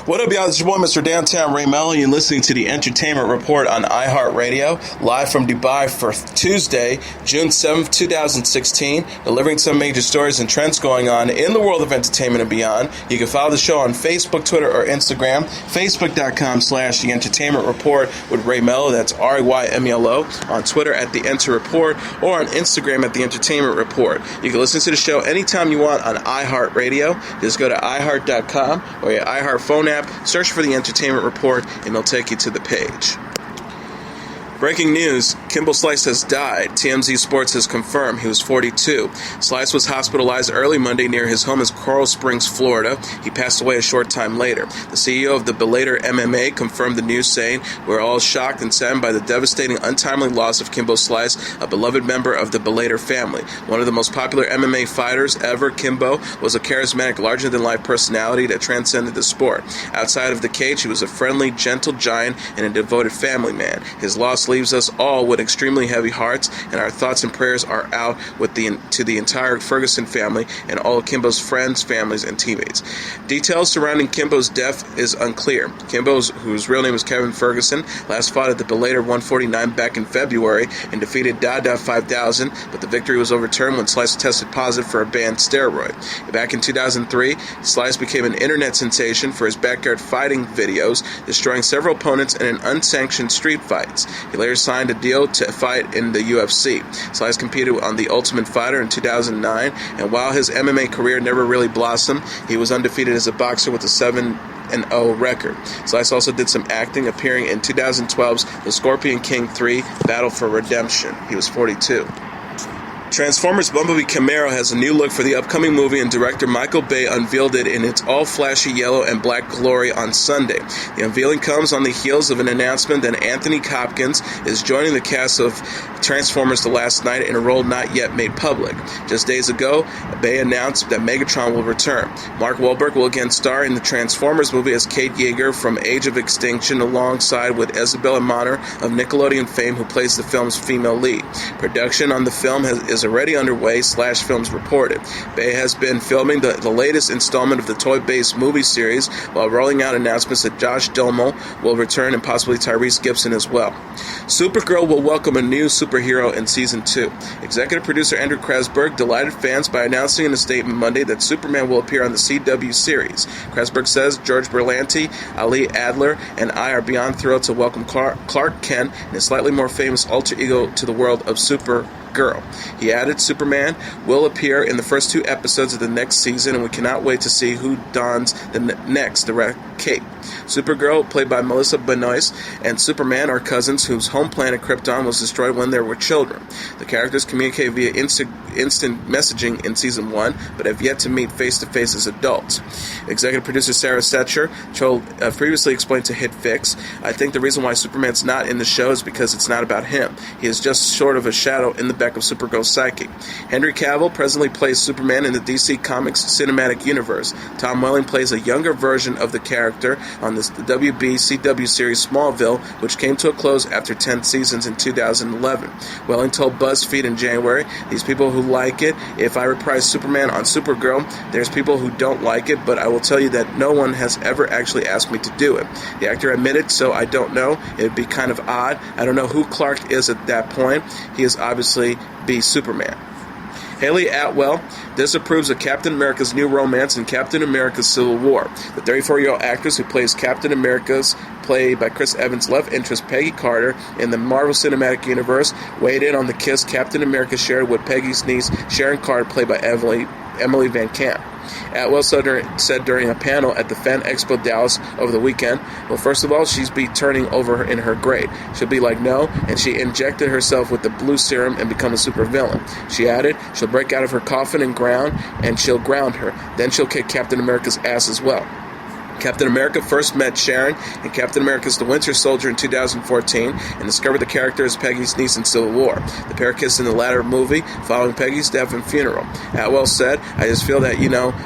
What up, y'all? It's your boy, Mr. Downtown Ray Melo. You're listening to the Entertainment Report on iHeartRadio, live from Dubai for Tuesday, June 7th, 2016, delivering some major stories and trends going on in the world of entertainment and beyond. You can follow the show on Facebook, Twitter, or Instagram, facebook.com/The Entertainment Report with Ray Melo, that's RAYMELO, on Twitter at The Enter Report, or on Instagram at The Entertainment Report. You can listen to the show anytime you want on iHeartRadio. Just go to iHeart.com or your iHeart phone app, search for The Entertainment Report, and it'll take you to the page. Breaking news, Kimbo Slice has died. TMZ Sports has confirmed he was 42. Slice was hospitalized early Monday near his home in Coral Springs, Florida. He passed away a short time later. The CEO of the Bellator MMA confirmed the news, saying, "We're all shocked and saddened by the devastating, untimely loss of Kimbo Slice, a beloved member of the Bellator family. One of the most popular MMA fighters ever, Kimbo was a charismatic, larger-than-life personality that transcended the sport. Outside of the cage, he was a friendly, gentle giant and a devoted family man. His loss leaves us all with extremely heavy hearts, and our thoughts and prayers are out to the entire Ferguson family and all of Kimbo's friends, families, and teammates." Details surrounding Kimbo's death is unclear. Kimbo, whose real name is Kevin Ferguson, last fought at the Bellator 149 back in February and defeated Dada 5000, but the victory was overturned when Slice tested positive for a banned steroid. Back in 2003, Slice became an internet sensation for his backyard fighting videos, destroying several opponents in an unsanctioned street fights. He later signed a deal to fight in the UFC. Slice competed on The Ultimate Fighter in 2009, and while his MMA career never really blossomed, he was undefeated as a boxer with a 7-0 record. Slice also did some acting, appearing in 2012's The Scorpion King 3 Battle for Redemption. He was 42. Transformers Bumblebee Camaro has a new look for the upcoming movie, and director Michael Bay unveiled it in its all-flashy yellow and black glory on Sunday. The unveiling comes on the heels of an announcement that Anthony Hopkins is joining the cast of Transformers The Last Night in a role not yet made public. Just days ago, Bay announced that Megatron will return. Mark Wahlberg will again star in the Transformers movie as Kate Yeager from Age of Extinction, alongside with Isabella Moner of Nickelodeon fame, who plays the film's female lead. Production on the film is already underway, Slash Films reported. Bay has been filming the latest installment of the toy-based movie series while rolling out announcements that Josh Duhamel will return and possibly Tyrese Gibson as well. Supergirl will welcome a new superhero in Season 2. Executive producer Andrew Krasberg delighted fans by announcing in a statement Monday that Superman will appear on the CW series. Krasberg says, "George Berlanti, Ali Adler, and I are beyond thrilled to welcome Clark Kent and his slightly more famous alter ego to the world of Supergirl." He added, "Superman will appear in the first 2 episodes of the next season, and we cannot wait to see who dons the next direct cape." Supergirl, played by Melissa Benoist, and Superman are cousins whose home planet Krypton was destroyed when they were children. The characters communicate via instant messaging in Season 1, but have yet to meet face-to-face as adults. Executive producer Sarah Setcher previously explained to HitFix, "I think the reason why Superman's not in the show is because it's not about him. He is just sort of a shadow in the back of Supergirl's psyche." Henry Cavill presently plays Superman in the DC Comics cinematic universe. Tom Welling plays a younger version of the character on the WB-CW series Smallville, which came to a close after 10 seasons in 2011. Welling told BuzzFeed in January, "These people who like it, if I reprise Superman on Supergirl, there's people who don't like it, but I will tell you that no one has ever actually asked me to do it." The actor admitted, "So I don't know. It would be kind of odd. I don't know who Clark is at that point. He is obviously be Superman." Hayley Atwell disapproves of Captain America's new romance in Captain America Civil War. The 34-year-old actress who plays Captain America's, played by Chris Evans' love interest Peggy Carter in the Marvel Cinematic Universe, weighed in on the kiss Captain America shared with Peggy's niece Sharon Carter, played by Emily Van Camp. Atwell said during a panel at the Fan Expo Dallas over the weekend, "Well, first of all, she's be turning over in her grave. She'll be like, no, and she injected herself with the blue serum and become a supervillain." She added, "She'll break out of her coffin and she'll ground her. Then she'll kick Captain America's ass as well." Captain America first met Sharon in Captain America's The Winter Soldier in 2014 and discovered the character as Peggy's niece in Civil War. The pair kissed in the latter movie following Peggy's death and funeral. Atwell said, "I just feel that,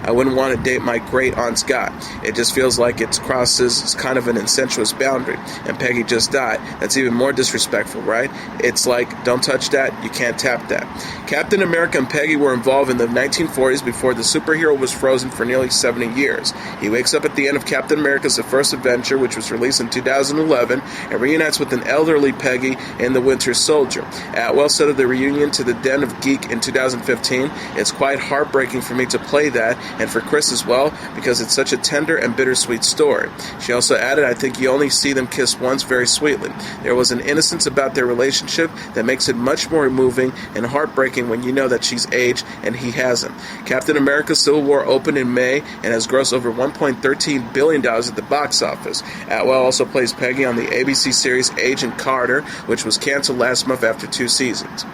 I wouldn't want to date my great aunt Scott. It just feels like it crosses kind of an incestuous boundary. And Peggy just died. That's even more disrespectful, right? It's like, don't touch that, you can't tap that." Captain America and Peggy were involved in the 1940s before the superhero was frozen for nearly 70 years. He wakes up at the end of of Captain America's The First Adventure, which was released in 2011, and reunites with an elderly Peggy in The Winter Soldier. Atwell said of the reunion to the Den of Geek in 2015, "It's quite heartbreaking for me to play that, and for Chris as well, because it's such a tender and bittersweet story." She also added, "I think you only see them kiss once very sweetly. There was an innocence about their relationship that makes it much more moving and heartbreaking when you know that she's aged and he hasn't." Captain America Civil War opened in May and has grossed over $1.13 billion at the box office. Atwell also plays Peggy on the ABC series Agent Carter, which was canceled last month after 2 seasons.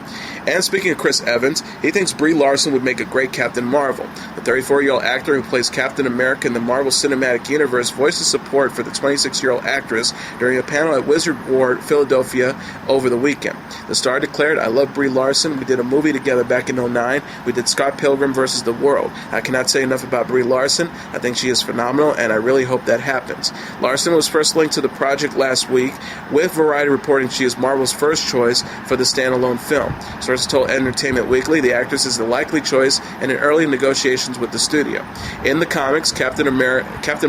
And speaking of Chris Evans, he thinks Brie Larson would make a great Captain Marvel. The 34-year-old actor who plays Captain America in the Marvel Cinematic Universe voiced his support for the 26-year-old actress during a panel at Wizard World, Philadelphia, over the weekend. The star declared, "I love Brie Larson. We did a movie together back in 2009. We did Scott Pilgrim vs. the World. I cannot say enough about Brie Larson. I think she is phenomenal, and I really hope that happens." Larson was first linked to the project last week, with Variety reporting she is Marvel's first choice for the standalone film. Sources told Entertainment Weekly the actress is the likely choice and in early negotiations with the studio. In the comics, Captain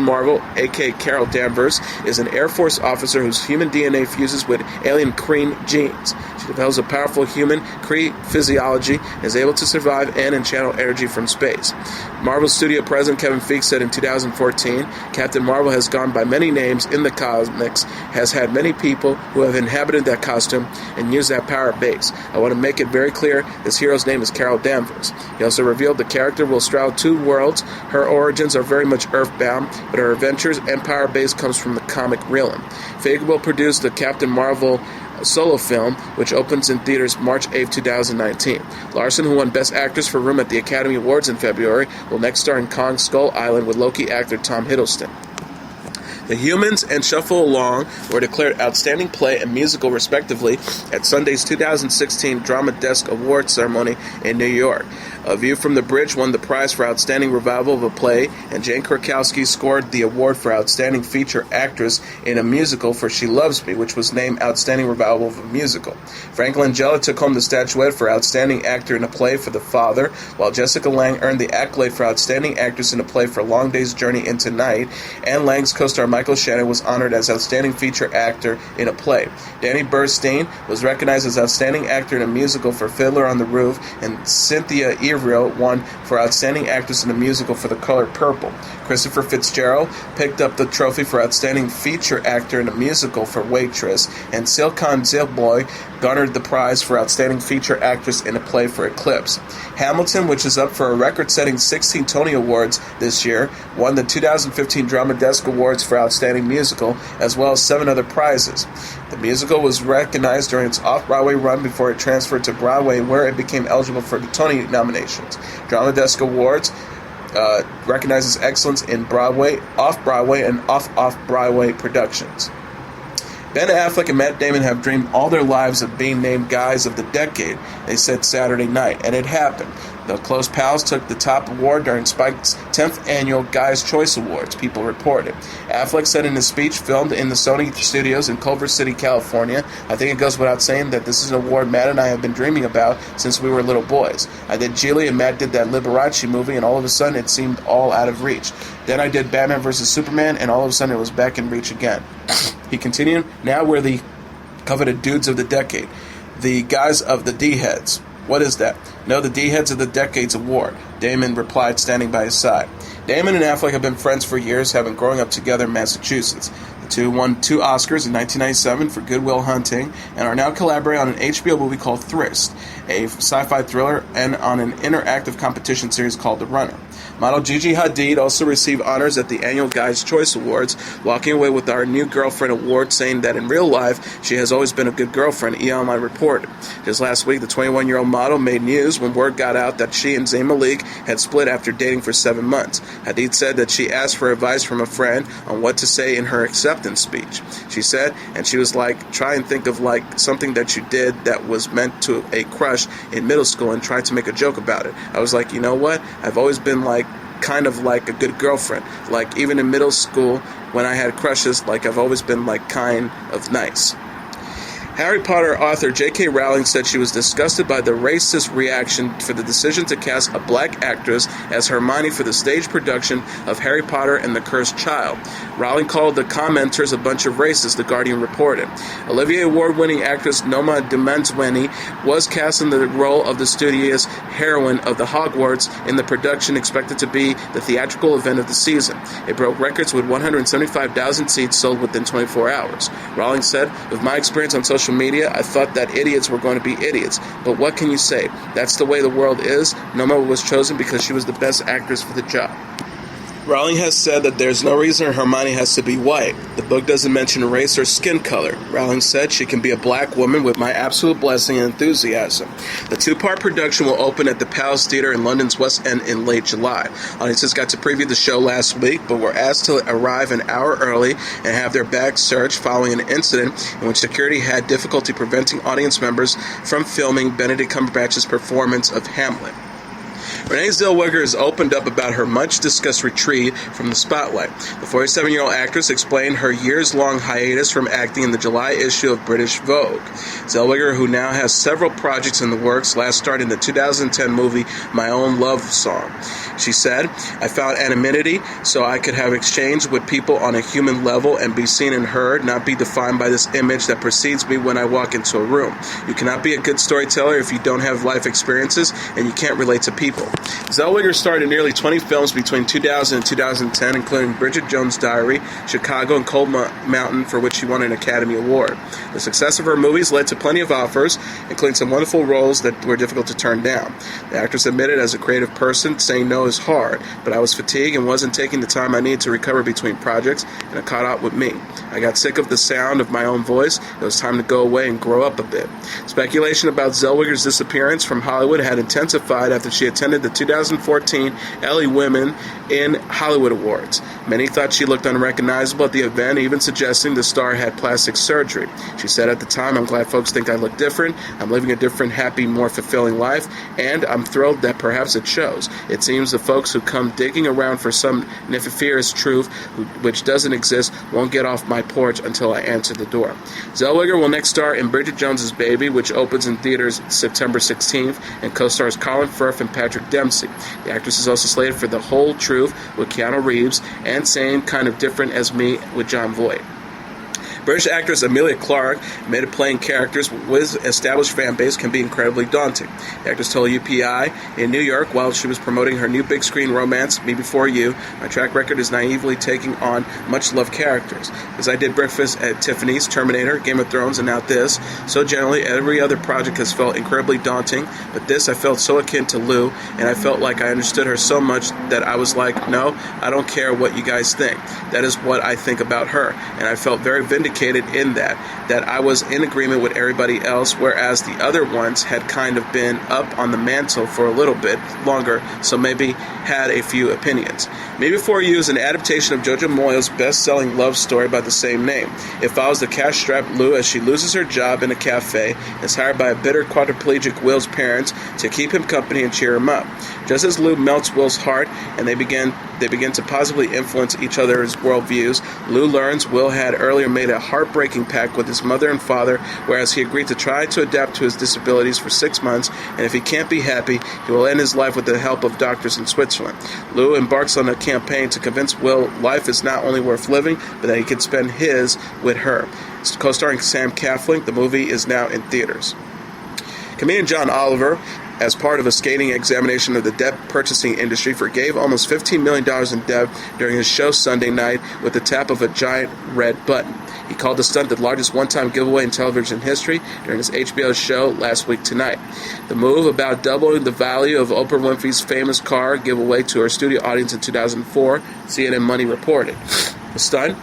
Marvel, a.k.a. Carol Danvers, is an Air Force officer whose human DNA fuses with alien Kree genes. She develops a powerful human Kree physiology and is able to survive in and channel energy from space. Marvel Studio President Kevin Feige said in 2014, "Captain Marvel has gone by many names in the comics, has had many people who have inhabited that costume and used that power base. I want to make it very clear, this hero's name is Carol Danvers." He also revealed the character will straddle 2 worlds. Her origins are very much earthbound, but her adventures and power base comes from the comic realm. Feige will produce the Captain Marvel solo film, which opens in theaters March 8, 2019. Larson, who won Best Actress for Room at the Academy Awards in February, will next star in Kong Skull Island with Loki actor Tom Hiddleston. The Humans and Shuffle Along were declared Outstanding Play and Musical, respectively, at Sunday's 2016 Drama Desk Awards ceremony in New York. A View from the Bridge won the prize for Outstanding Revival of a Play, and Jane Krakowski scored the award for Outstanding Feature Actress in a Musical for She Loves Me, which was named Outstanding Revival of a Musical. Frank Langella took home the statuette for Outstanding Actor in a Play for The Father, while Jessica Lange earned the accolade for Outstanding Actress in a Play for Long Day's Journey into Night, and Lange's co-star Michael Shannon was honored as Outstanding Feature Actor in a Play. Danny Burstein was recognized as Outstanding Actor in a Musical for Fiddler on the Roof, and Cynthia Erivo won for Outstanding Actress in a Musical for The Color Purple. Christopher Fitzgerald picked up the trophy for Outstanding Feature Actor in a Musical for Waitress, and Silkan Zilboy garnered the prize for Outstanding Feature Actress in a Play for Eclipse. Hamilton, which is up for a record-setting 16 Tony Awards this year, won the 2015 Drama Desk Awards for Outstanding Musical, as well as 7 other prizes. The musical was recognized during its off-Broadway run before it transferred to Broadway, where it became eligible for the Tony nominations. Drama Desk Awards recognizes excellence in Broadway, off-Broadway, and off-Broadway productions. Ben Affleck and Matt Damon have dreamed all their lives of being named Guys of the Decade, they said Saturday night, and it happened. The close pals took the top award during Spike's 10th annual Guys' Choice Awards, people reported. Affleck said in his speech filmed in the Sony studios in Culver City, California, "I think it goes without saying that this is an award Matt and I have been dreaming about since we were little boys. I did Geely and Matt did that Liberace movie, and all of a sudden it seemed all out of reach. Then I did Batman vs. Superman, and all of a sudden it was back in reach again." He continued, "Now we're the coveted dudes of the decade. The guys of the D-heads." "What is that?" "No, the D-heads of the Decades Award," Damon replied, standing by his side. Damon and Affleck have been friends for years, having grown up together in Massachusetts. The two won 2 Oscars in 1997 for Good Will Hunting and are now collaborating on an HBO movie called Thirst, a sci-fi thriller, and on an interactive competition series called The Runner. Model Gigi Hadid also received honors at the annual Guys' Choice Awards, walking away with our New Girlfriend Award, saying that in real life, she has always been a good girlfriend, E! Online reported. Just last week, the 21-year-old model made news when word got out that she and Zayn Malik had split after dating for 7 months. Hadid said that she asked for advice from a friend on what to say in her acceptance speech. She said, and she was like, "Try and think of like something that you did that was meant to a crush in middle school and try to make a joke about it." I was like, you know what? I've always been like, kind of like a good girlfriend. Like, even in middle school, when I had crushes, like, I've always been, like, kind of nice. Harry Potter author J.K. Rowling said she was disgusted by the racist reaction for the decision to cast a black actress as Hermione for the stage production of Harry Potter and the Cursed Child. Rowling called the commenters a bunch of racists, The Guardian reported. Olivier Award-winning actress Noma Dumezweni was cast in the role of the studious heroine of the Hogwarts in the production expected to be the theatrical event of the season. It broke records with 175,000 seats sold within 24 hours. Rowling said, "With my experience on social media, I thought that idiots were going to be idiots. But what can you say? That's the way the world is. Noma was chosen because she was the best actress for the job." Rowling has said that there's no reason Hermione has to be white. The book doesn't mention race or skin color. Rowling said she can be a black woman with my absolute blessing and enthusiasm. The two-part production will open at the Palace Theatre in London's West End in late July. Audiences got to preview the show last week, but were asked to arrive an hour early and have their bags searched following an incident in which security had difficulty preventing audience members from filming Benedict Cumberbatch's performance of Hamlet. Renee Zellweger has opened up about her much-discussed retreat from the spotlight. The 47-year-old actress explained her years-long hiatus from acting in the July issue of British Vogue. Zellweger, who now has several projects in the works, last starred in the 2010 movie My Own Love Song. She said, "I found anonymity so I could have exchange with people on a human level and be seen and heard, not be defined by this image that precedes me when I walk into a room. You cannot be a good storyteller if you don't have life experiences and you can't relate to people." Zellweger starred in nearly 20 films between 2000 and 2010, including Bridget Jones' Diary, Chicago, and Cold Mountain, for which she won an Academy Award. The success of her movies led to plenty of offers, including some wonderful roles that were difficult to turn down. The actress admitted, "As a creative person, saying no is hard, but I was fatigued and wasn't taking the time I needed to recover between projects, and it caught up with me. I got sick of the sound of my own voice. It was time to go away and grow up a bit." Speculation about Zellweger's disappearance from Hollywood had intensified after she attended the 2014 Ellie Women in Hollywood Awards. Many thought she looked unrecognizable at the event, even suggesting the star had plastic surgery. She said at the time, "I'm glad folks think I look different. I'm living a different, happy, more fulfilling life, and I'm thrilled that perhaps it shows. It seems the folks who come digging around for some nefarious truth which doesn't exist won't get off my porch until I answer the door." Zellweger will next star in Bridget Jones's Baby, which opens in theaters September 16th, and co-stars Colin Firth and Patrick Dempsey. The actress is also slated for The Whole Truth with Keanu Reeves and Same Kind of Different as Me with Jon Voight. British actress Emilia Clarke admitted playing characters with established fan base can be incredibly daunting. The actress told UPI in New York while she was promoting her new big screen romance, Me Before You, "My track record is naively taking on much-loved characters. As I did Breakfast at Tiffany's, Terminator, Game of Thrones, and now this, so generally every other project has felt incredibly daunting, but this I felt so akin to Lou, and I felt like I understood her so much that I was like, no, I don't care what you guys think. That is what I think about her, and I felt very vindicated in that I was in agreement with everybody else, whereas the other ones had kind of been up on the mantle for a little bit longer, so maybe had a few opinions." Me Before You is an adaptation of Jojo Moyes' best-selling love story by the same name. It follows the cash-strapped Lou as she loses her job in a cafe and is hired by a bitter quadriplegic Will's parents to keep him company and cheer him up. Just as Lou melts Will's heart and they begin to positively influence each other's worldviews, Lou learns Will had earlier made a heartbreaking pact with his mother and father, whereas he agreed to try to adapt to his disabilities for 6 months, and if he can't be happy, he will end his life with the help of doctors in Switzerland. Lou embarks on a campaign to convince Will life is not only worth living, but that he can spend his with her. Co-starring Sam Claflin, the movie is now in theaters. Comedian John Oliver, as part of a scathing examination of the debt purchasing industry, forgave almost $15 million in debt during his show Sunday night with the tap of a giant red button. He called the stunt the largest one-time giveaway in television history during his HBO show Last Week Tonight. The move, about doubling the value of Oprah Winfrey's famous car giveaway to her studio audience in 2004, CNN Money reported. The stunt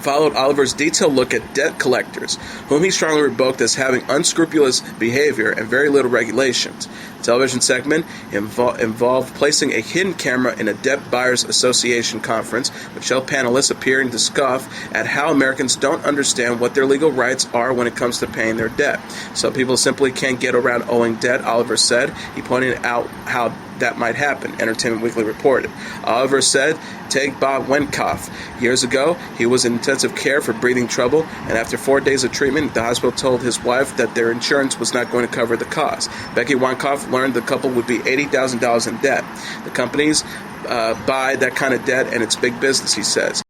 followed Oliver's detailed look at debt collectors, whom he strongly rebuked as having unscrupulous behavior and very little regulations. The television segment involved placing a hidden camera in a Debt Buyers Association conference, with Shell panelists appearing to scoff at how Americans don't understand what their legal rights are when it comes to paying their debt. Some people simply can't get around owing debt, Oliver said. He pointed out how that might happen, Entertainment Weekly reported. Oliver said, take Bob Wenkoff. Years ago, he was in intensive care for breathing trouble, and after 4 days of treatment, the hospital told his wife that their insurance was not going to cover the cost. Becky Wenkoff learned the couple would be $80,000 in debt. The companies buy that kind of debt, and it's big business, he says.